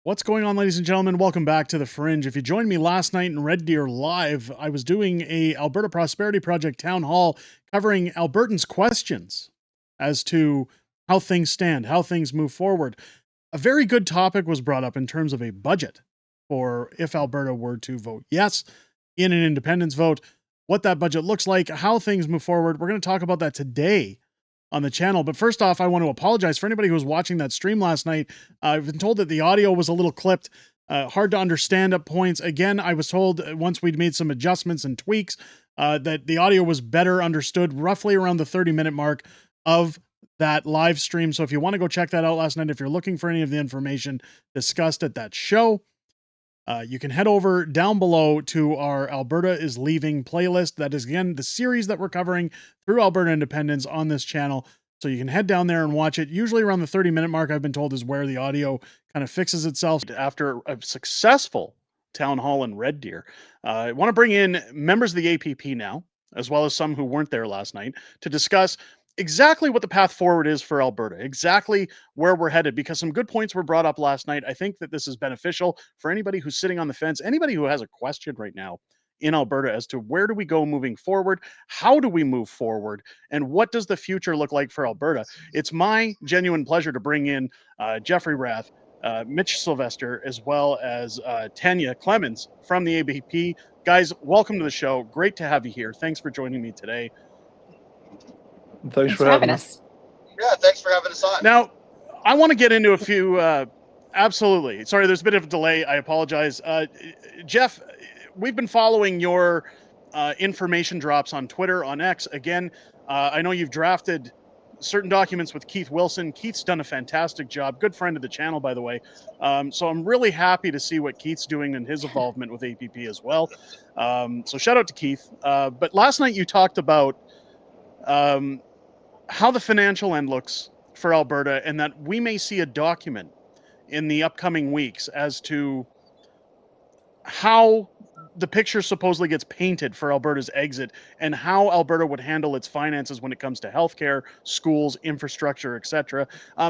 What's going on, ladies and gentlemen? Welcome back to the Fringe. If you joined me last night in Red Deer Live, I was doing a Alberta Prosperity Project town hall covering Albertans' questions as to how things stand, how things move forward. A very good topic was brought up in terms of a budget for if Alberta were to vote yes in an independence vote, what that budget looks like, how things move forward. We're going to talk about that today on the channel. But first off, I want to apologize for anybody who was watching that stream last night. I've been told that the audio was a little clipped, hard to understand at points. Again, I was told once we'd made some adjustments and tweaks that the audio was better understood roughly around the 30-minute mark of that live stream. So if you want to go check that out last night, if you're looking for any of the information discussed at that show, you can head over down below to our Alberta is Leaving playlist. That is, again, the series that we're covering through Alberta Independence on this channel. So you can head down there and watch it. Usually around the 30-minute mark, I've been told, is where the audio kind of fixes itself. After a successful town hall in Red Deer, I want to bring in members of the APP now, as well as some who weren't there last night, to discuss exactly what the path forward is for Alberta, exactly where we're headed, because some good points were brought up last night. I think that this is beneficial for anybody who's sitting on the fence, anybody who has a question right now in Alberta as to where do we go moving forward, how do we move forward, and what does the future look like for Alberta. It's my genuine pleasure to bring in Jeffrey Rath, Mitch Sylvester, as well as Tanya Clemens from the ABP. Guys, welcome to the show. Great to have you here. Thanks for joining me today. Thanks for having us. Yeah, thanks for having us on. Now, I want to get into a few. Absolutely. Sorry, there's a bit of a delay. I apologize. Jeff, we've been following your information drops on Twitter, on X. Again, I know you've drafted certain documents with Keith Wilson. Keith's done a fantastic job. Good friend of the channel, by the way. So I'm really happy to see what Keith's doing and his involvement with APP as well. So shout out to Keith. But last night you talked about how the financial end looks for Alberta, and that we may see a document in the upcoming weeks as to how the picture supposedly gets painted for Alberta's exit and how Alberta would handle its finances when it comes to healthcare, schools, infrastructure, etc.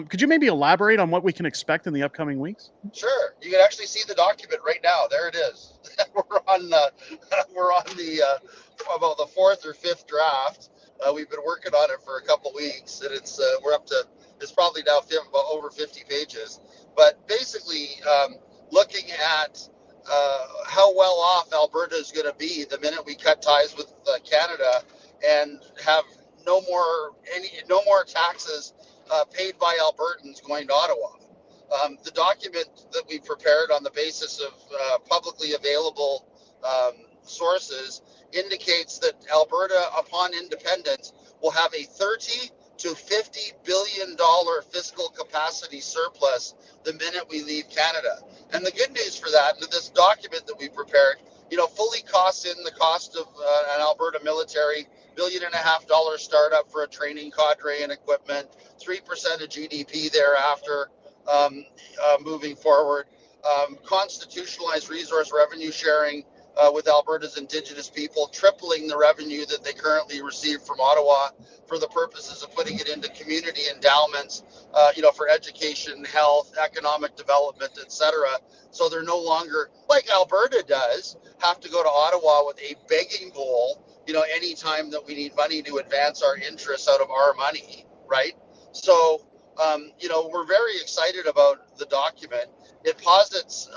Could you maybe elaborate on what we can expect in the upcoming weeks? Sure. You can actually see the document right now. There it is. we're on the about the fourth or fifth draft. We've been working on it for a couple weeks, and it's probably now about over 50 pages. But basically, looking at how well off Alberta is going to be the minute we cut ties with Canada and have no more taxes paid by Albertans going to Ottawa. The document that we prepared on the basis of publicly available sources indicates that Alberta, upon independence, will have a $30 to $50 billion fiscal capacity surplus the minute we leave Canada. And the good news for that, and this document that we prepared, fully costs in the cost of an Alberta military, $1.5 billion startup for a training cadre and equipment, 3% of GDP thereafter, moving forward, constitutionalized resource revenue sharing with Alberta's Indigenous people, tripling the revenue that they currently receive from Ottawa for the purposes of putting it into community endowments, for education, health, economic development, etc. So they're no longer, like Alberta does, have to go to Ottawa with a begging bowl, anytime that we need money to advance our interests out of our money, right? So, we're very excited about the document. It posits,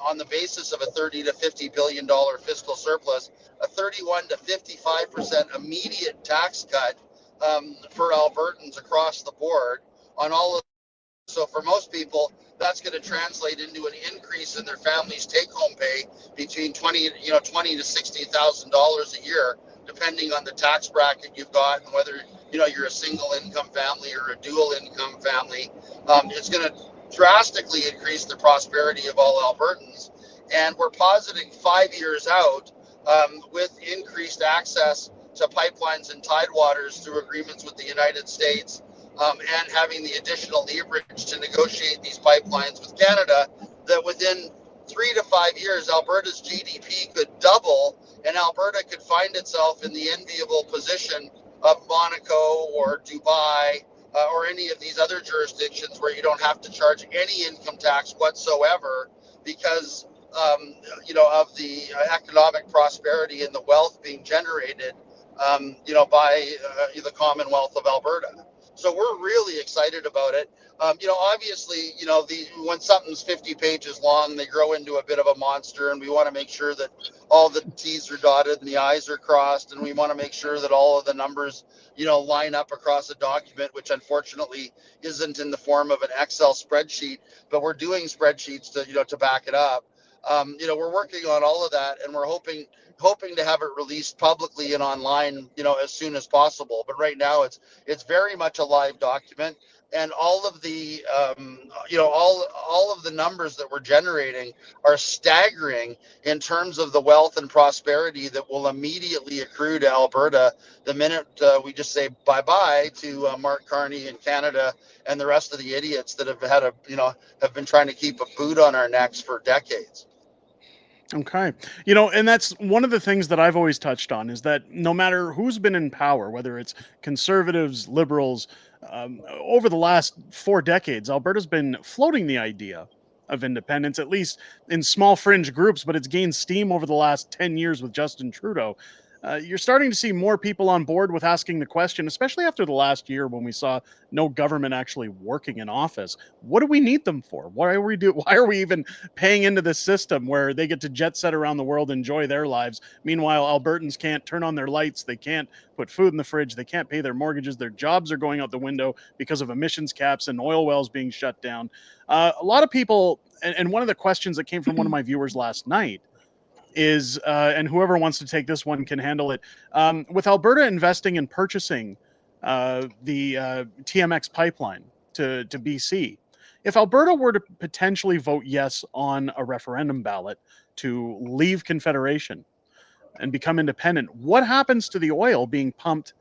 on the basis of a $30 to $50 billion fiscal surplus, a 31 to 55% immediate tax cut for Albertans across the board on all of. So for most people, that's going to translate into an increase in their family's take-home pay between $20 to $60,000 a year, depending on the tax bracket you've got and whether you're a single income family or a dual income family. It's going to drastically increase the prosperity of all Albertans, and we're positing 5 years out with increased access to pipelines and tidewaters through agreements with the United States, and having the additional leverage to negotiate these pipelines with Canada, that within 3 to 5 years, Alberta's GDP could double, and Alberta could find itself in the enviable position of Monaco or Dubai, or any of these other jurisdictions where you don't have to charge any income tax whatsoever because of the economic prosperity and the wealth being generated by the Commonwealth of Alberta. So we're really excited about it. Obviously, when something's 50 pages long, they grow into a bit of a monster, and we want to make sure that all the T's are dotted and the I's are crossed, and we want to make sure that all of the numbers, line up across a document, which unfortunately isn't in the form of an Excel spreadsheet, but we're doing spreadsheets to back it up. We're working on all of that, and we're hoping to have it released publicly and online, as soon as possible. But right now, it's very much a live document, and all of the all of the numbers that we're generating are staggering in terms of the wealth and prosperity that will immediately accrue to Alberta the minute we just say bye-bye to Mark Carney in Canada and the rest of the idiots that have been trying to keep a boot on our necks for decades. Okay. And that's one of the things that I've always touched on is that no matter who's been in power, whether it's conservatives, liberals, over the last 4 decades, Alberta's been floating the idea of independence, at least in small fringe groups, but it's gained steam over the last 10 years with Justin Trudeau. You're starting to see more people on board with asking the question, especially after the last year when we saw no government actually working in office. What do we need them for? Why are we even paying into this system where they get to jet set around the world, enjoy their lives? Meanwhile, Albertans can't turn on their lights, they can't put food in the fridge, they can't pay their mortgages, their jobs are going out the window because of emissions caps and oil wells being shut down. A lot of people, and one of the questions that came from one of my viewers last night is, and whoever wants to take this one can handle it. With Alberta investing in purchasing the TMX pipeline to BC, if Alberta were to potentially vote yes on a referendum ballot to leave Confederation and become independent, what happens to the oil being pumped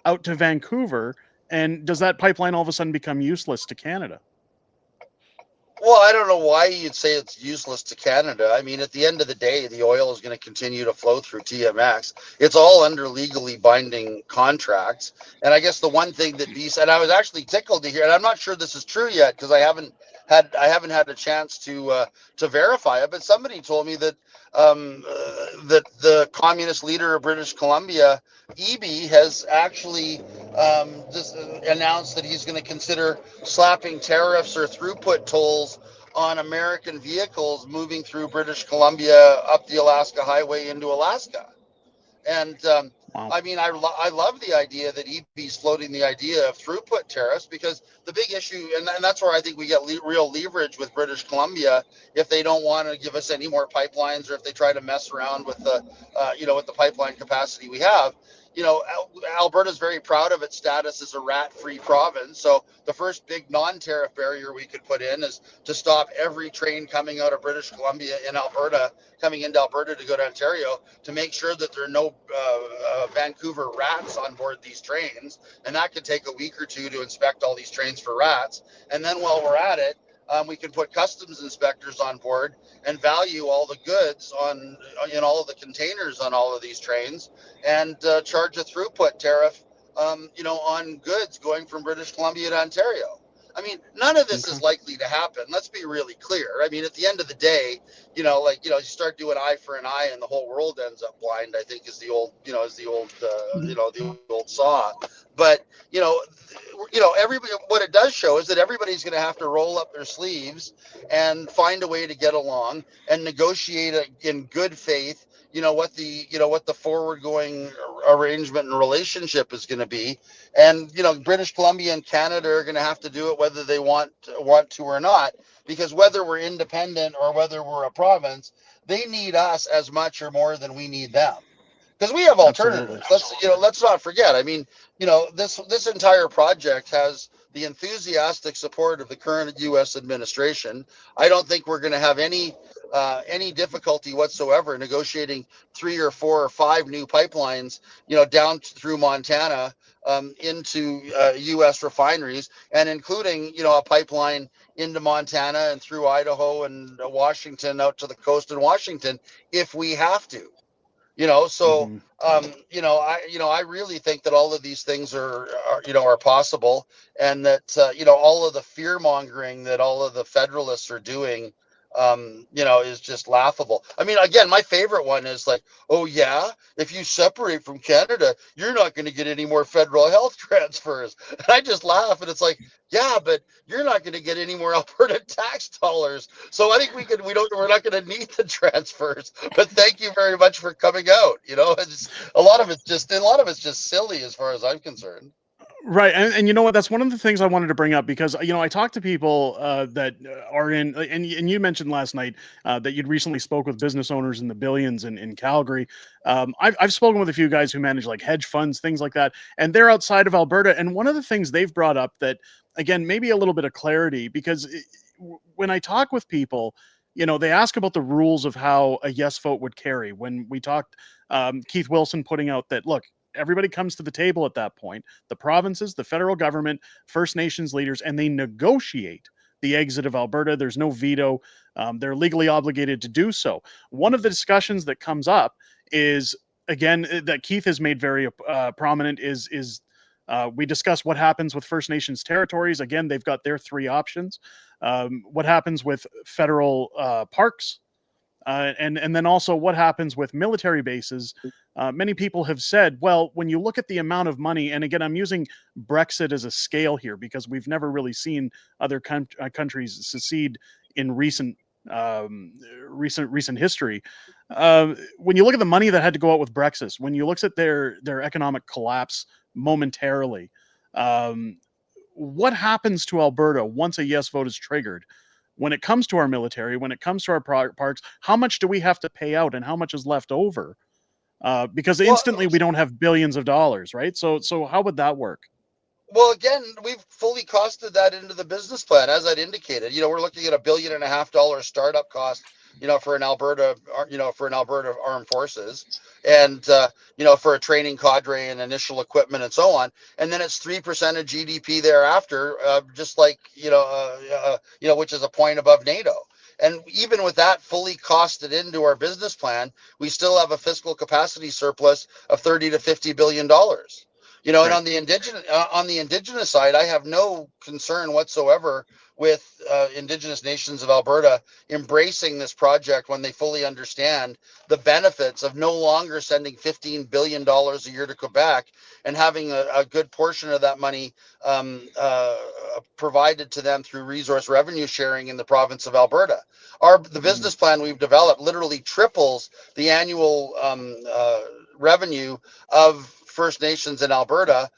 out to Vancouver? And does that pipeline all of a sudden become useless to Canada? Well, I don't know why you'd say it's useless to Canada. I mean, at the end of the day, the oil is going to continue to flow through TMX. It's all under legally binding contracts. And I guess the one thing that BC, and I was actually tickled to hear, and I'm not sure this is true yet because I haven't had a chance to verify it. But somebody told me that that the communist leader of British Columbia, Eby, has actually just announced that he's going to consider slapping tariffs or throughput tolls on American vehicles moving through British Columbia up the Alaska Highway into Alaska. And Wow. I mean, I love the idea that EB's floating the idea of throughput tariffs, because the big issue, and that's where I think we get real leverage with British Columbia if they don't want to give us any more pipelines, or if they try to mess around with the, with the pipeline capacity we have. Alberta's very proud of its status as a rat-free province. So the first big non-tariff barrier we could put in is to stop every train coming out of British Columbia in Alberta, coming into Alberta to go to Ontario, to make sure that there are no Vancouver rats on board these trains. And that could take a week or two to inspect all these trains for rats. And then while we're at it, we can put customs inspectors on board and value all the goods in all of the containers on all of these trains, and charge a throughput tariff, on goods going from British Columbia to Ontario. I mean, none of this is likely to happen. Let's be really clear. I mean, at the end of the day, you start doing eye for an eye and the whole world ends up blind, I think is the old saw. But, everybody, what it does show is that everybody's going to have to roll up their sleeves and find a way to get along and negotiate in good faith, what the forward going arrangement and relationship is going to be. And, British Columbia and Canada are going to have to do it whether they want to or not, because whether we're independent or whether we're a province, they need us as much or more than we need them, because we have alternatives. Let's not forget. I mean, this entire project has the enthusiastic support of the current U.S. administration. I don't think we're going to have any difficulty whatsoever negotiating 3 or 4 or 5 new pipelines, down through Montana, into U.S. refineries, and including, a pipeline into Montana and through Idaho and Washington out to the coast in Washington, if we have to. So Mhm. I really think that all of these things are possible, and that all of the fear mongering that all of the federalists are doing, is just laughable. I mean, again, my favorite one is like, oh yeah, if you separate from Canada, you're not going to get any more federal health transfers. And I just laugh, and it's like, yeah, but you're not going to get any more Alberta tax dollars. So I think we're not going to need the transfers. But thank you very much for coming out. A lot of it's just silly as far as I'm concerned. Right, and you know what? That's one of the things I wanted to bring up because I talk to people that are in, and you mentioned last night that you'd recently spoke with business owners in the billions in Calgary. I've spoken with a few guys who manage like hedge funds, things like that, and they're outside of Alberta. And one of the things they've brought up that, again, maybe a little bit of clarity because when I talk with people, they ask about the rules of how a yes vote would carry. When we talked, Keith Wilson putting out that look, everybody comes to the table at that point, the provinces, the federal government, First Nations leaders, and they negotiate the exit of Alberta. There's no veto. They're legally obligated to do so. One of the discussions that comes up is, again, that Keith has made very prominent is we discuss what happens with First Nations territories. Again, they've got their three options. What happens with federal parks, and then also what happens with military bases. Many people have said, well, when you look at the amount of money, and again, I'm using Brexit as a scale here because we've never really seen other countries secede in recent history. When you look at the money that had to go out with Brexit, when you look at their economic collapse momentarily, um, what happens to Alberta once a yes vote is triggered? When it comes to our military, when it comes to our parks, how much do we have to pay out, and how much is left over? Because Well, instantly we don't have billions of dollars, right? So how would that work? Well, again, we've fully costed that into the business plan, as I'd indicated. We're looking at $1.5 billion startup cost, for an Alberta Armed Forces, and for a training cadre and initial equipment and so on. And then it's 3% of GDP thereafter, just like which is a point above NATO. And even with that fully costed into our business plan, we still have a fiscal capacity surplus of 30 to $50 billion. And Right. on the indigenous side, I have no concern whatsoever with Indigenous nations of Alberta embracing this project when they fully understand the benefits of no longer sending $15 billion a year to Quebec and having a good portion of that money provided to them through resource revenue sharing in the province of Alberta. The Mhm. business plan we've developed literally triples the annual revenue of First Nations in Alberta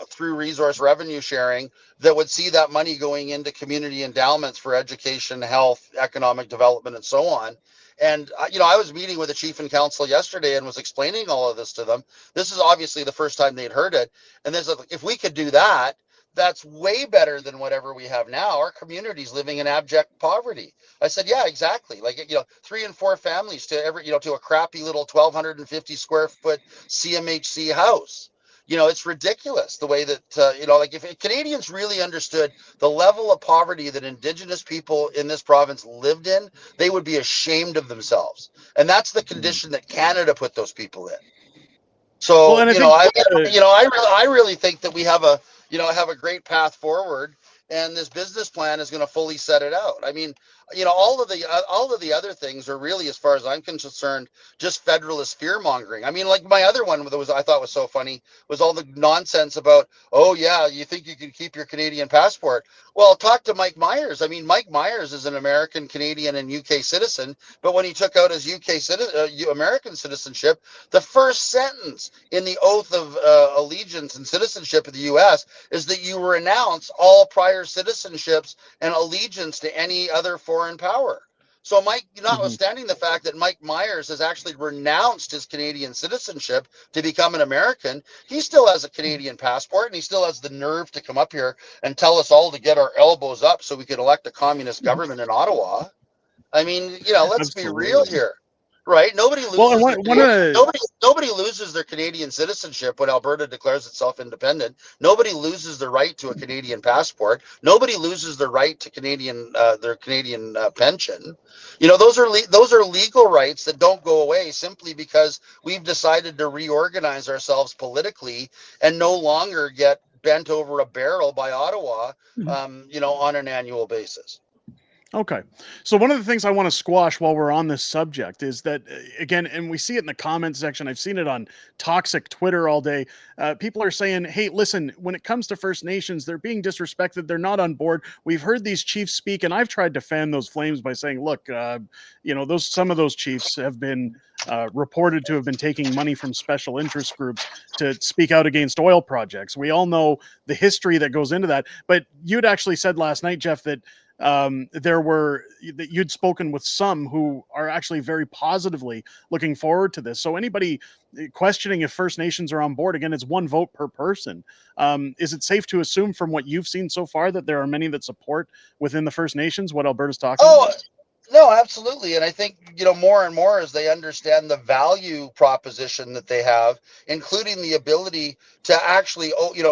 through resource revenue sharing that would see that money going into community endowments for education, health, economic development, and so on. And I was meeting with the chief and council yesterday and was explaining all of this to them. This is obviously the first time they'd heard it, and there's if we could do that, that's way better than whatever we have now. Our community's living in abject poverty. I said, yeah, exactly. Like 3 and 4 families to to a crappy little 1,250 square foot CMHC house. It's ridiculous the way that like if Canadians really understood the level of poverty that Indigenous people in this province lived in, they would be ashamed of themselves. And that's the Mhm. condition that Canada put those people in. Well, So, and I think I really think that we have a great path forward, and this business plan is going to fully set it out. I mean, all of the other things are really, as far as I'm concerned, just federalist fear mongering. I mean, like my other one that I thought was so funny was all the nonsense about, oh yeah, you think you can keep your Canadian passport? Well, talk to Mike Myers. I mean, Mike Myers is an American, Canadian, and UK citizen, but when he took out his American citizenship, the first sentence in the oath of allegiance and citizenship of the U.S. is that you renounce all prior citizenships and allegiance to any other foreign power. So, Mike, Mhm. notwithstanding the fact that Mike Myers has actually renounced his Canadian citizenship to become an American, he still has a Canadian passport, and he still has the nerve to come up here and tell us all to get our elbows up so we could elect a communist government in Ottawa. I mean, let's be real Absolutely. here. Right? Nobody Well, and loses their one of the nobody loses their Canadian citizenship when Alberta declares itself independent. Nobody loses the right to a Canadian passport. Nobody loses the right to their Canadian pension. You know, those are legal rights that don't go away simply because we've decided to reorganize ourselves politically and no longer get bent over a barrel by Ottawa, on an annual basis. Okay. So one of the things I want to squash while we're on this subject is that, again, and we see it in the comment section. I've seen it on toxic Twitter all day. People are saying, "Hey, listen, when it comes to First Nations, they're being disrespected. They're not on board. We've heard these chiefs speak, and I've tried to fan those flames by saying, look, some of those chiefs have been." Reported to have been taking money from special interest groups to speak out against oil projects. We all know the history that goes into that. But you'd actually said last night, Jeff, that that you'd spoken with some who are actually very positively looking forward to this. So anybody questioning if First Nations are on board, again, it's one vote per person. Is it safe to assume from what you've seen so far that there are many that support within the First Nations what Alberta's talking Oh, about? no, absolutely. And I think, more and more as they understand the value proposition that they have, including the ability to actually,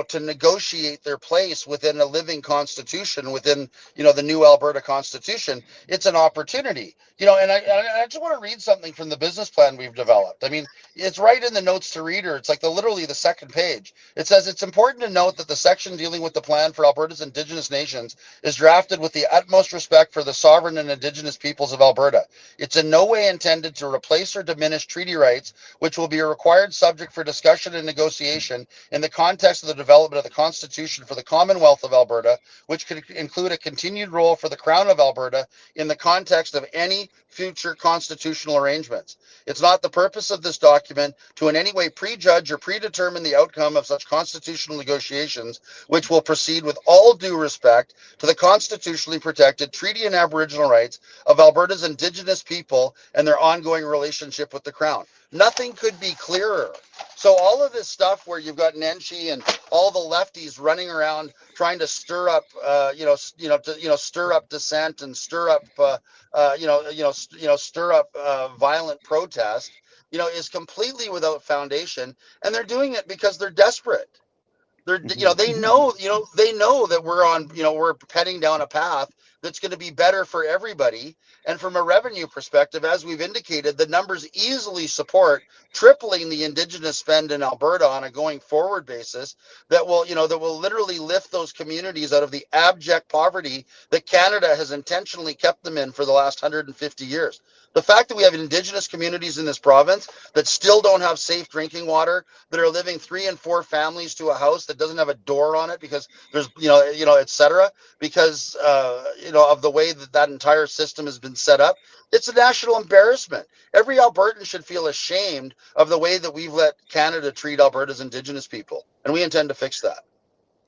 to negotiate their place within a living constitution, within, the new Alberta Constitution, it's an opportunity. And I just want to read something from the business plan we've developed. I mean, it's right in the notes to reader. It's like literally the second page. It says it's important to note that the section dealing with the plan for Alberta's Indigenous nations is drafted with the utmost respect for the sovereign and Indigenous peoples of Alberta. It's in no way intended to replace or diminish treaty rights, which will be a required subject for discussion and negotiation in the context of the development of the Constitution for the Commonwealth of Alberta, which could include a continued role for the Crown of Alberta in the context of any future constitutional arrangements. It's not the purpose of this document to in any way prejudge or predetermine the outcome of such constitutional negotiations, which will proceed with all due respect to the constitutionally protected treaty and Aboriginal rights of Alberta's Indigenous people and their ongoing relationship with the Crown. Nothing could be clearer. So all of this stuff where you've got Nenshi and all the lefties running around trying to stir up, stir up dissent and stir up, stir up violent protest, is completely without foundation, and they're doing it because they're desperate. They know that we're heading down a path that's going to be better for everybody. And from a revenue perspective, as we've indicated, the numbers easily support tripling the Indigenous spend in Alberta on a going forward basis that will literally lift those communities out of the abject poverty that Canada has intentionally kept them in for the last 150 years. The fact that we have Indigenous communities in this province that still don't have safe drinking water, that are living 3 and 4 families to a house that doesn't have a door on it because there's, et cetera, because, of the way that entire system has been set up. It's a national embarrassment. Every Albertan should feel ashamed of the way that we've let Canada treat Alberta's Indigenous people. And we intend to fix that.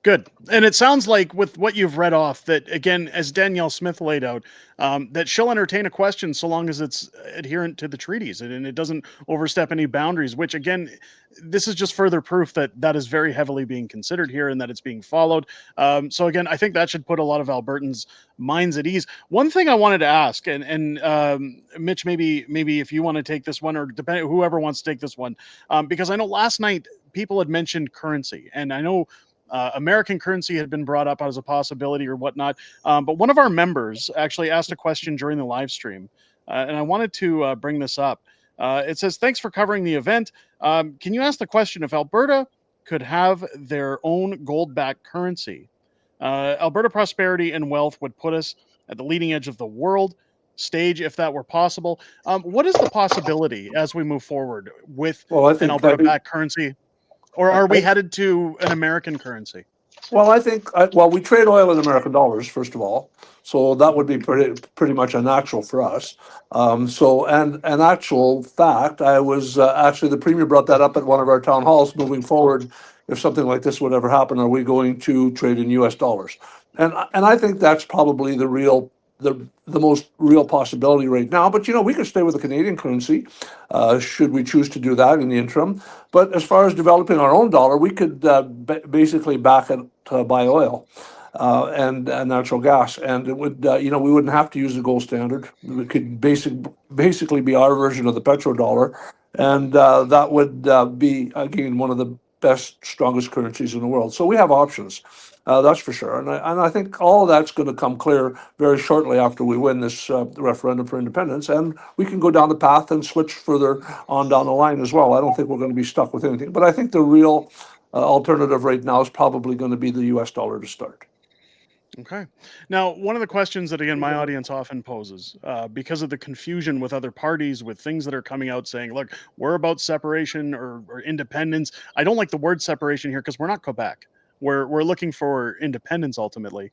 Good. And it sounds like with what you've read off that, again, as Danielle Smith laid out, that she'll entertain a question so long as it's adherent to the treaties and it doesn't overstep any boundaries, which, again, this is just further proof that that is very heavily being considered here and that it's being followed. So, again, I think that should put a lot of Albertans' minds at ease. One thing I wanted to ask, and Mitch, maybe if you want to take this one, or depending whoever wants to take this one, because I know last night people had mentioned currency, and I know American currency had been brought up as a possibility or whatnot. But one of our members actually asked a question during the live stream, and I wanted to bring this up. It says, "Thanks for covering the event. Can you ask the question if Alberta could have their own gold-backed currency? Alberta prosperity and wealth would put us at the leading edge of the world stage if that were possible. What is the possibility as we move forward with Well, an Alberta-backed currency? Or are we headed to an American currency?" we trade oil in American dollars, first of all. So that would be pretty much unnatural for us. So, and an actual fact, I was actually, the Premier brought that up at one of our town halls moving forward. If something like this would ever happen, are we going to trade in US dollars? And I think that's probably the most real possibility right now. But we could stay with the Canadian currency, should we choose to do that in the interim. But as far as developing our own dollar, we could basically back it to buy oil. and natural gas, and it would we wouldn't have to use the gold standard. It could basically be our version of the petrodollar, and that would be again one of the best, strongest currencies in the world. So we have options, that's for sure. And I think all of that's going to come clear very shortly after we win this referendum for independence, and we can go down the path and switch further on down the line as well. I don't think we're going to be stuck with anything, but I think the real alternative right now is probably going to be the U.S. dollar to start. Okay. Now, one of the questions that, again, my audience often poses, because of the confusion with other parties, with things that are coming out saying, look, we're about separation or independence. I don't like the word separation here because we're not Quebec. We're looking for independence ultimately,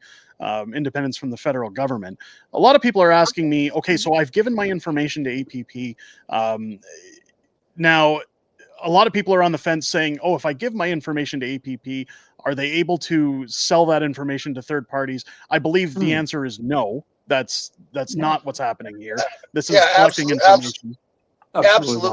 independence from the federal government. A lot of people are asking me, okay, so I've given my information to APP. Now, a lot of people are on the fence saying, oh, if I give my information to APP, are they able to sell that information to third parties? I believe the answer is no. That's not what's happening here. This is Yeah, collecting information. Absolutely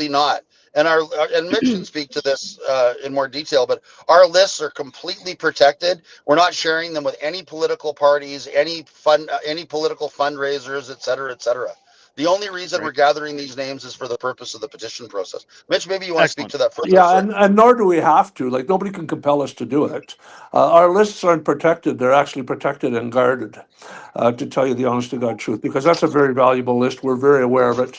not. And and Mitch can speak to this in more detail, but our lists are completely protected. We're not sharing them with any political parties, any political fundraisers, et cetera, et cetera. The only reason we're gathering these names is for the purpose of the petition process. Mitch, maybe you want to speak to that further. Yeah, and nor do we have to. Like, nobody can compel us to do it. Our lists aren't protected. They're actually protected and guarded, to tell you the honest to God truth, because that's a very valuable list. We're very aware of it.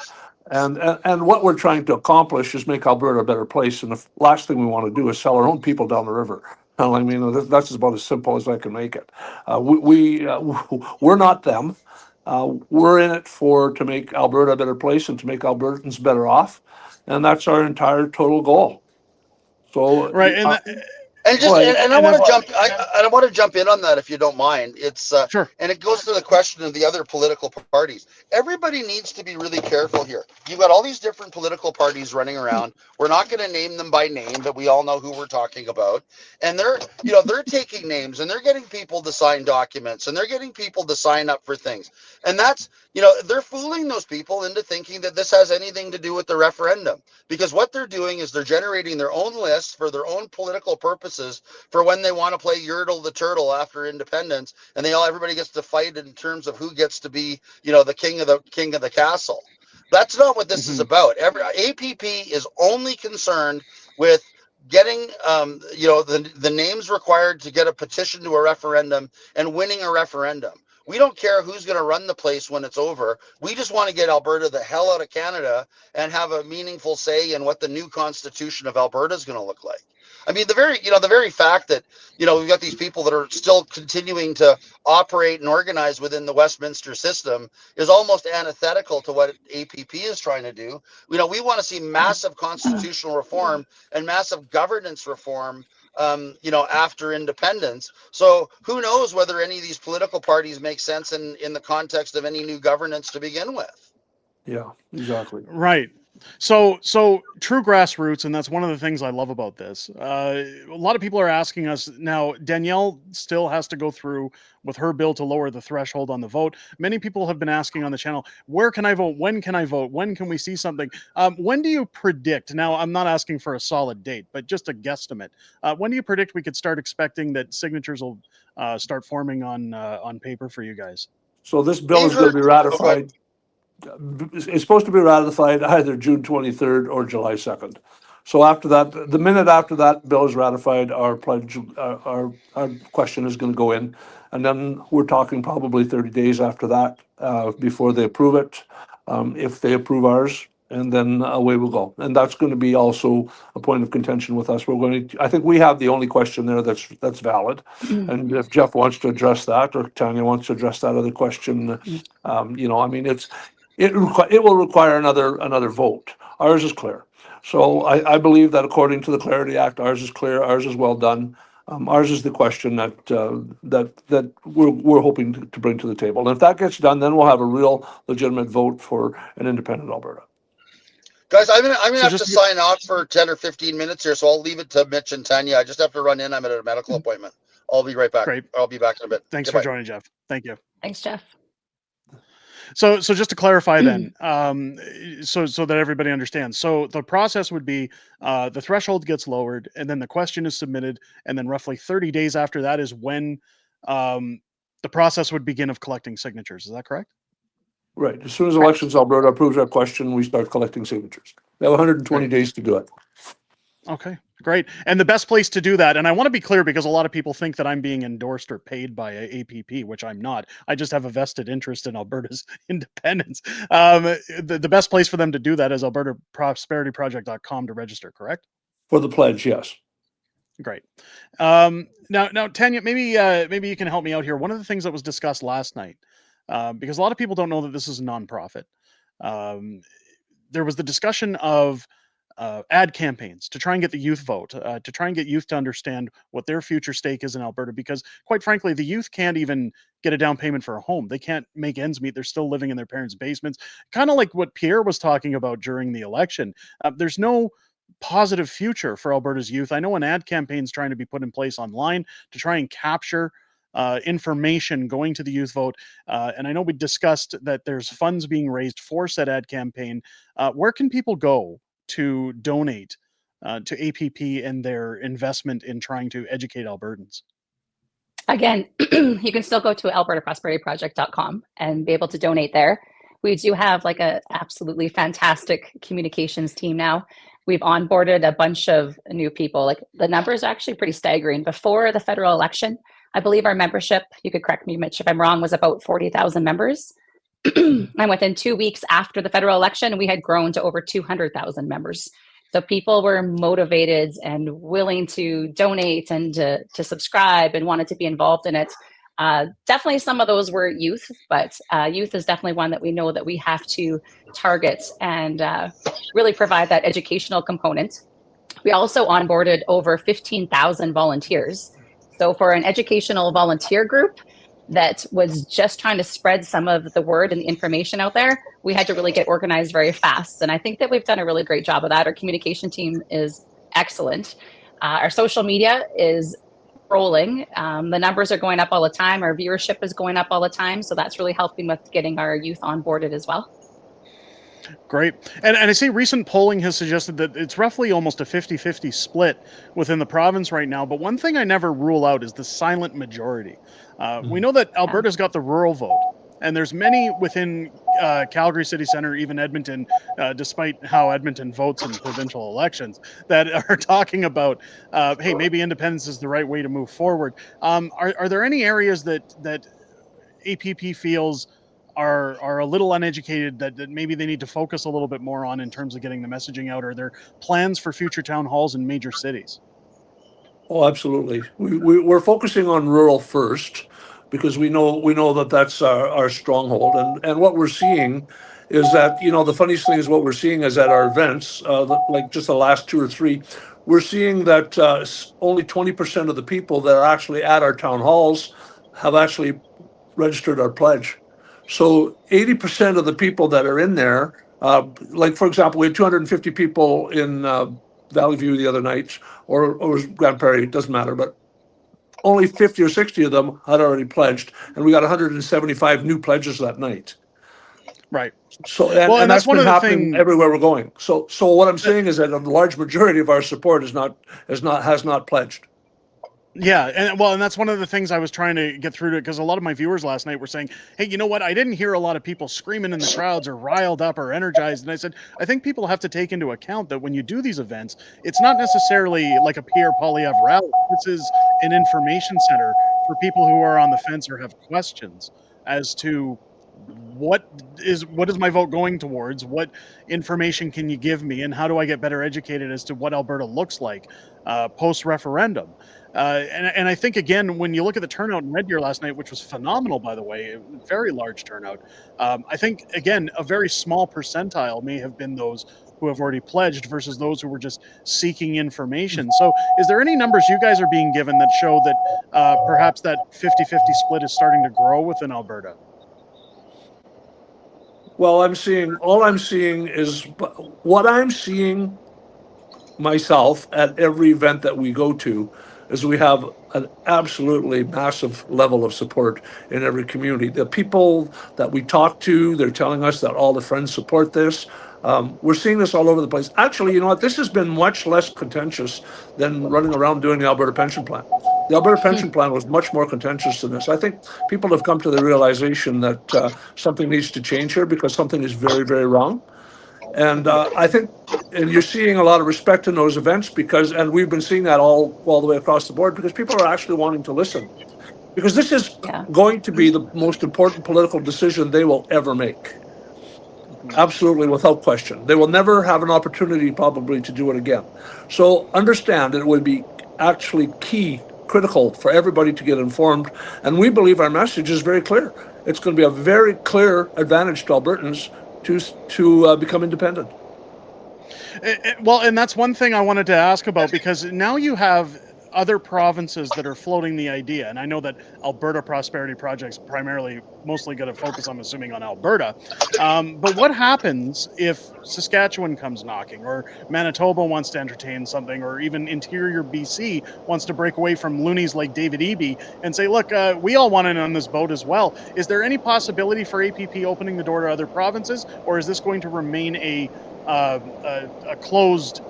And what we're trying to accomplish is make Alberta a better place. And the last thing we want to do is sell our own people down the river. I mean, that's about as simple as I can make it. We're not them. We're in it to make Alberta a better place and to make Albertans better off, and that's our entire total goal. So right, and I want to jump in on that if you don't mind. It's sure, and it goes to the question of the other political parties. Everybody needs to be really careful here. You've got all these different political parties running around. We're not going to name them by name, but we all know who we're talking about. And they're taking names and they're getting people to sign documents and they're getting people to sign up for things. And that's they're fooling those people into thinking that this has anything to do with the referendum, because what they're doing is they're generating their own lists for their own political purposes for when they want to play Yertle the Turtle after independence, and everybody gets to fight in terms of who gets to be the king of the castle. That's not what this is about. APP is only concerned with getting the names required to get a petition to a referendum and winning a referendum. We don't care who's going to run the place when it's over. We just want to get Alberta the hell out of Canada and have a meaningful say in what the new constitution of Alberta is going to look like. I mean, the very fact that we've got these people that are still continuing to operate and organize within the Westminster system is almost antithetical to what APP is trying to do. We want to see massive constitutional reform and massive governance reform after independence. So who knows whether any of these political parties make sense in the context of any new governance to begin with. Yeah, exactly. Right. So true grassroots, and that's one of the things I love about this. A lot of people are asking us now. Danielle still has to go through with her bill to lower the threshold on the vote. Many people have been asking on the channel, where can I vote? When can I vote? When can we see something? When do you predict? Now, I'm not asking for a solid date, but just a guesstimate. When do you predict we could start expecting that signatures will start forming on paper for you guys? So this bill is going to be ratified. It's supposed to be ratified either June 23rd or July 2nd. So after that, the minute after that bill is ratified, our pledge, our question is going to go in, and then we're talking probably 30 days after that before they approve it, if they approve ours, and then away we'll go. And that's going to be also a point of contention with us. I think we have the only question there that's valid, and if Jeff wants to address that, or Tanya wants to address that other question, I mean, it will require another vote. Ours is clear. So I believe that according to the Clarity Act, ours is clear, ours is well done. Ours is the question that we're hoping to bring to the table. And if that gets done, then we'll have a real legitimate vote for an independent Alberta. Guys, I'm gonna have to sign off for 10 or 15 minutes here, so I'll leave it to Mitch and Tanya. I just have to run in. I'm at a medical appointment. I'll be right back. Great. I'll be back in a bit. Thanks for joining, Jeff. Thank you. Thanks, Jeff. So just to clarify then, so that everybody understands. So the process would be the threshold gets lowered, and then the question is submitted, and then roughly 30 days after that is when um, the process would begin of collecting signatures. Is that correct? Right. As soon as Correct. Elections Alberta approves our question, we start collecting signatures. They have 120 Great. days to do it. Okay, great. And the best place to do that, and I want to be clear because a lot of people think that I'm being endorsed or paid by APP, which I'm not. I just have a vested interest in Alberta's independence. The best place for them to do that is albertaprosperityproject.com to register, correct? For the pledge, yes. Great. Now, Tanya, maybe you can help me out here. One of the things that was discussed last night, because a lot of people don't know that this is a nonprofit, um, there was the discussion of ad campaigns to try and get the youth vote, to try and get youth to understand what their future stake is in Alberta. Because, quite frankly, the youth can't even get a down payment for a home. They can't make ends meet. They're still living in their parents' basements, kind of like what Pierre was talking about during the election. There's no positive future for Alberta's youth. I know an ad campaign is trying to be put in place online to try and capture information going to the youth vote. And I know we discussed that there's funds being raised for said ad campaign. Where can people go to donate to APP and their investment in trying to educate Albertans? Again, you can still go to albertaprosperityproject.com and be able to donate there. We do have like a absolutely fantastic communications team now. We've onboarded a bunch of new people. Like the numbers are actually pretty staggering. Before the federal election, I believe our membership, you could correct me, Mitch, if I'm wrong, was about 40,000 members. And within 2 weeks after the federal election, we had grown to over 200,000 members. So people were motivated and willing to donate and to subscribe and wanted to be involved in it. Definitely some of those were youth, but youth is definitely one that we know that we have to target and really provide that educational component. We also onboarded over 15,000 volunteers. So for an educational volunteer group that was just trying to spread some of the word and the information out there, we had to really get organized very fast. And I think that we've done a really great job of that. Our communication team is excellent. Our social media is rolling. The numbers are going up all the time. Our viewership is going up all the time. So that's really helping with getting our youth onboarded as well. Great. And I see recent polling has suggested that it's roughly almost a 50-50 split within the province right now. But one thing I never rule out is the silent majority. We know that Alberta's got the rural vote, and there's many within Calgary City Centre, even Edmonton, despite how Edmonton votes in provincial elections, that are talking about, hey, maybe independence is the right way to move forward. Are there any areas that APP feels are a little uneducated that maybe they need to focus a little bit more on in terms of getting the messaging out? Are there plans for future town halls in major cities? Oh, absolutely. We're focusing on rural first because we know that that's our stronghold. And what we're seeing is that, the funniest thing is what we're seeing is at our events, like just the last two or three, we're seeing that only 20% of the people that are actually at our town halls have actually registered our pledge. So 80% of the people that are in there, like for example, we had 250 people in Valley View the other night, or it was Grand Prairie, it doesn't matter, but only 50 or 60 of them had already pledged, and we got 175 new pledges that night. Right. So, Well, and and that's that's one been of the happening things. everywhere we're going. So what I'm saying is that a large majority of our support has not pledged. Yeah, and that's one of the things I was trying to get through to, because a lot of my viewers last night were saying, "Hey, you know what? I didn't hear a lot of people screaming in the crowds or riled up or energized." And I said, "I think people have to take into account that when you do these events, it's not necessarily like a Pierre Poilievre rally. This is an information center for people who are on the fence or have questions as to what is my vote going towards? What information can you give me, and how do I get better educated as to what Alberta looks like post referendum?" And I think again, when you look at the turnout in Red Deer last night, which was phenomenal, by the way, very large turnout. I think again, a very small percentile may have been those who have already pledged versus those who were just seeking information. So, is there any numbers you guys are being given that show that perhaps that 50-50 split is starting to grow within Alberta? Well, all I'm seeing is what I'm seeing myself at every event that we go to is we have an absolutely massive level of support in every community. The people that we talk to, they're telling us that all the Friends support this. We're seeing this all over the place. Actually, you know what? This has been much less contentious than running around doing the Alberta Pension Plan. The Alberta Pension Plan was much more contentious than this. I think people have come to the realization that something needs to change here because something is very, very wrong. And I think, and you're seeing a lot of respect in those events because, and we've been seeing that all the way across the board because people are actually wanting to listen. Because this is going to be the most important political decision they will ever make. Absolutely, without question. They will never have an opportunity probably to do it again. So understand that it would be actually critical for everybody to get informed. And we believe our message is very clear. It's going to be a very clear advantage to Albertans to become independent. Well, and that's one thing I wanted to ask about, because now you have other provinces that are floating the idea, and I know that Alberta Prosperity Project's mostly going to focus, I'm assuming, on Alberta. But what happens if Saskatchewan comes knocking, or Manitoba wants to entertain something, or even interior BC wants to break away from loonies like David Eby and say, look, we all want in on this boat as well. Is there any possibility for APP opening the door to other provinces, or is this going to remain a closed,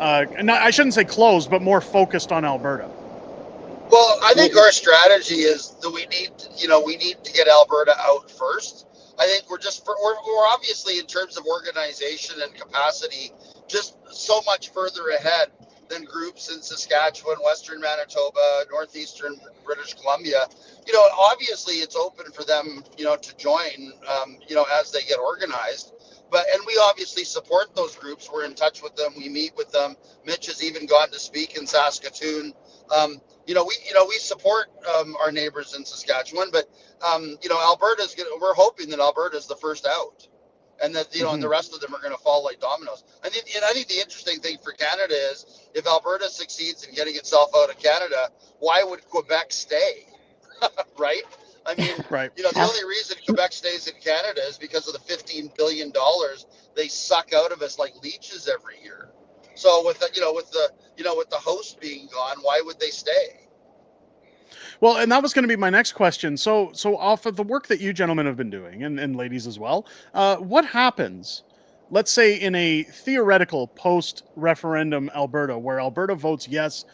I shouldn't say closed, but more focused on Alberta? Well, I think our strategy is that we need to get Alberta out first. I think we're obviously, in terms of organization and capacity, just so much further ahead than groups in Saskatchewan, Western Manitoba, Northeastern British Columbia. Obviously it's open for them, to join, as they get organized. And we obviously support those groups. We're in touch with them. We meet with them. Mitch has even gotten to speak in Saskatoon. We support our neighbors in Saskatchewan, but Alberta's we're hoping that Alberta's the first out, and that and the rest of them are going to fall like dominoes. I think the interesting thing for Canada is, if Alberta succeeds in getting itself out of Canada, why would Quebec stay? Right? I mean, right. The only reason Quebec stays in Canada is because of the $15 billion they suck out of us like leeches every year. So with the host being gone, why would they stay? Well, and that was going to be my next question. So off of the work that you gentlemen have been doing, and ladies as well, what happens, let's say, in a theoretical post-referendum Alberta, where Alberta votes yes,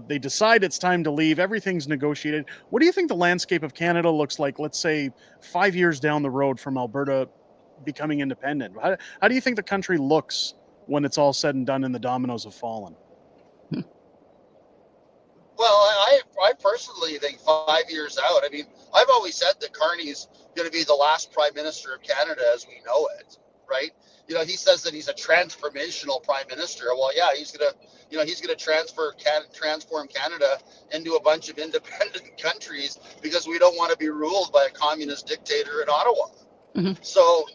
they decide it's time to leave, everything's negotiated. What do you think the landscape of Canada looks like, let's say, 5 years down the road from Alberta becoming independent? How do you think the country looks when it's all said and done and the dominoes have fallen? Well, I personally think 5 years out. I mean, I've always said that Carney's going to be the last prime minister of Canada as we know it, right? He says that he's a transformational prime minister. Well, yeah, he's going to transform Canada into a bunch of independent countries because we don't want to be ruled by a communist dictator in Ottawa. Mm-hmm. So,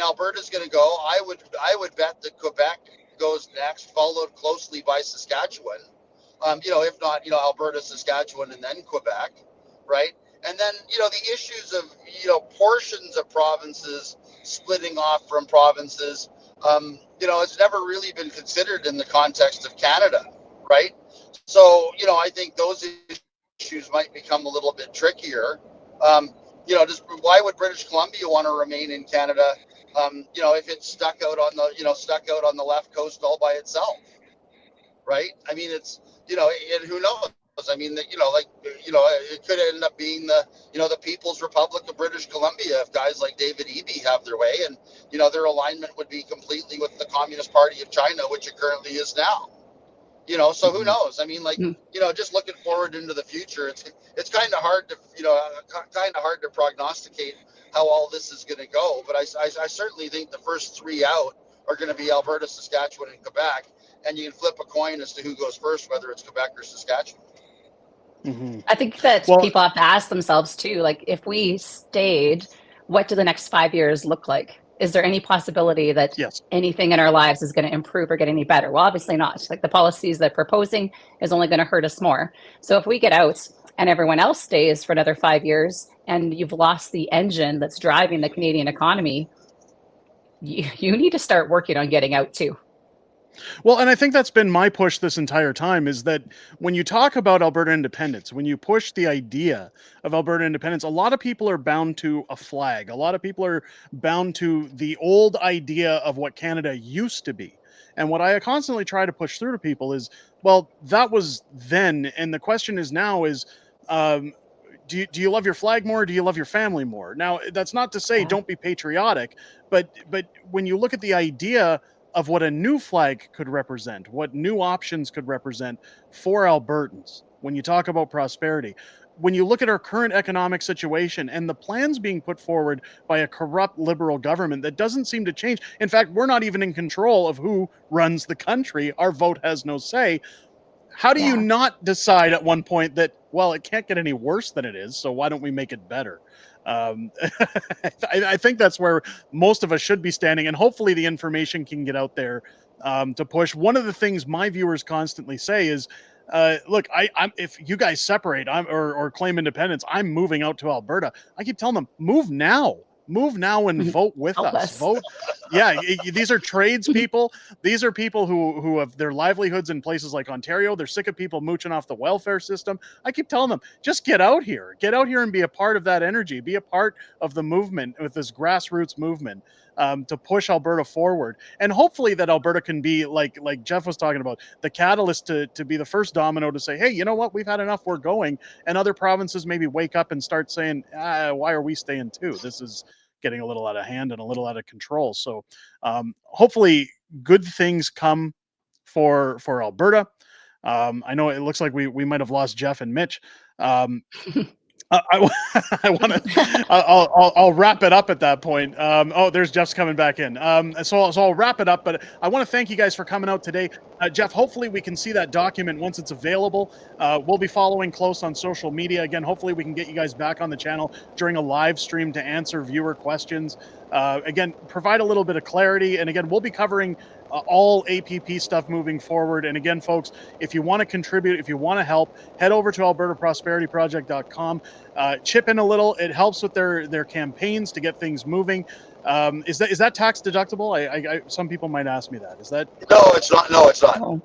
Alberta's going to go. I would bet that Quebec goes next, followed closely by Saskatchewan. If not, Alberta, Saskatchewan, and then Quebec, right? And then, the issues of, portions of provinces splitting off from provinces, it's never really been considered in the context of Canada, right? So, I think those issues might become a little bit trickier. Why would British Columbia want to remain in Canada, if it's stuck out on the left coast all by itself, right? I mean, it's, and who knows? I mean, it could end up being the People's Republic of British Columbia if guys like David Eby have their way, and their alignment would be completely with the Communist Party of China, which it currently is now. So who knows? I mean, just looking forward into the future, it's kind of hard to prognosticate how all this is going to go. But I certainly think the first three out are going to be Alberta, Saskatchewan, and Quebec. And you can flip a coin as to who goes first, whether it's Quebec or Saskatchewan. Mm-hmm. I think that people have to ask themselves too, like, if we stayed, what do the next 5 years look like? Is there any possibility that anything in our lives is going to improve or get any better? Well, obviously not. Like, the policies they're proposing is only going to hurt us more. So if we get out and everyone else stays for another 5 years, and you've lost the engine that's driving the Canadian economy, you need to start working on getting out too. Well, and I think that's been my push this entire time, is that when you talk about Alberta independence, when you push the idea of Alberta independence, a lot of people are bound to a flag. A lot of people are bound to the old idea of what Canada used to be. And what I constantly try to push through to people is, well, that was then. And the question is now is, um, do you love your flag more? Or do you love your family more? Now, that's not to say Yeah. don't be patriotic, but when you look at the idea of what a new flag could represent, what new options could represent for Albertans, when you talk about prosperity, when you look at our current economic situation and the plans being put forward by a corrupt liberal government that doesn't seem to change. In fact, we're not even in control of who runs the country. Our vote has no say. How do you Yeah. not decide at one point that, well, it can't get any worse than it is, so why don't we make it better? I think that's where most of us should be standing, and hopefully the information can get out there to push. One of the things my viewers constantly say is, "Look, I'm if you guys separate, or claim independence, I'm moving out to Alberta." I keep telling them, move now, and Mhm. vote with Help us. us. Vote. Yeah, these are tradespeople. These are people who have their livelihoods in places like Ontario. They're sick of people mooching off the welfare system. I keep telling them, just get out here. Get out here and be a part of that energy. Be a part of the movement, with this grassroots movement, to push Alberta forward. And hopefully that Alberta can be, like Jeff was talking about, the catalyst to be the first domino to say, hey, you know what? We've had enough. We're going. And other provinces maybe wake up and start saying, why are we staying too? This is getting a little out of hand and a little out of control. So hopefully good things come for Alberta. I know it looks like we might have lost Jeff and Mitch. I want to. I'll wrap it up at that point. Oh, there's Jeff's coming back in. So I'll wrap it up. But I want to thank you guys for coming out today, Jeff. Hopefully we can see that document once it's available. We'll be following close on social media. Again, hopefully we can get you guys back on the channel during a live stream to answer viewer questions. Again, provide a little bit of clarity. And again, we'll be covering all APP stuff moving forward. And again, folks, if you want to contribute, if you want to help, head over to albertaprosperityproject.com. Chip in a little. It helps with their campaigns to get things moving. Is that tax deductible? Some people might ask me that. Is that? No, it's not. No, it's not. Oh.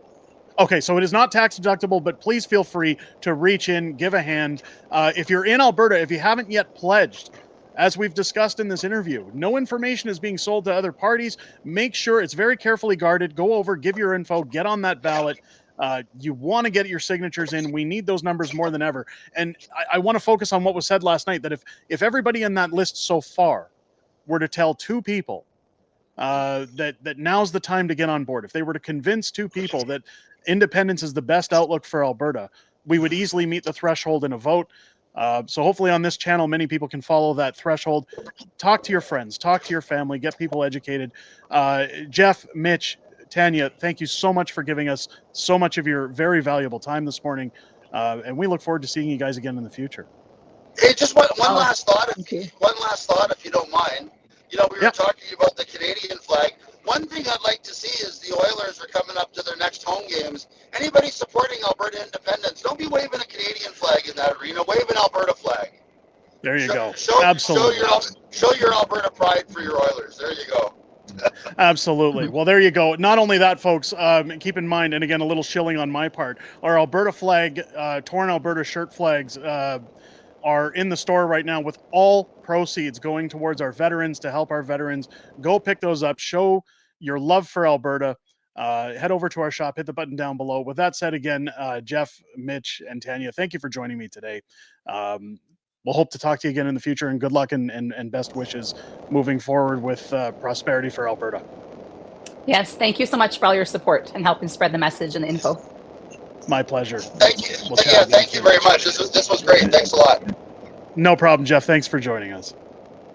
Okay, so it is not tax deductible, but please feel free to reach in, give a hand. If you're in Alberta, if you haven't yet pledged, as we've discussed in this interview, no information is being sold to other parties. Make sure it's very carefully guarded. Go over, give your info, get on that ballot. You want to get your signatures in. We need those numbers more than ever. And I want to focus on what was said last night, that if everybody in that list so far were to tell two people that now's the time to get on board, if they were to convince two people that independence is the best outlook for Alberta, we would easily meet the threshold in a vote. So hopefully on this channel, many people can follow that threshold. Talk to your friends, talk to your family, get people educated. Jeff, Mitch, Tanya, thank you so much for giving us so much of your very valuable time this morning. And we look forward to seeing you guys again in the future. Hey, just one Oh, last thought. thank you. One last thought, if you don't mind. You know, we were Yep. talking about the Canadian flag. One thing I'd like to see is the Oilers are coming up to their next home games. Anybody supporting Alberta independence, don't be waving a Canadian flag in that arena. Wave an Alberta flag. There you go. Show Absolutely. show your Alberta pride for your Oilers. There you go. Absolutely. Well, there you go. Not only that, folks, keep in mind, and again, a little shilling on my part, our Alberta flag, torn Alberta shirt flags, are in the store right now, with all proceeds going towards our veterans, to help our veterans. Go pick those up. Show your love for Alberta. Head over to our shop, hit the button down below. With that said, again, Jeff, Mitch, and Tanya, thank you for joining me today. We'll hope to talk to you again in the future, and good luck and best wishes moving forward with prosperity for Alberta. Yes, thank you so much for all your support and helping spread the message and the info. My pleasure. Thank you. We'll chat Yeah, again thank you soon. very much. This was great. Thanks a lot. No problem, Jeff. Thanks for joining us.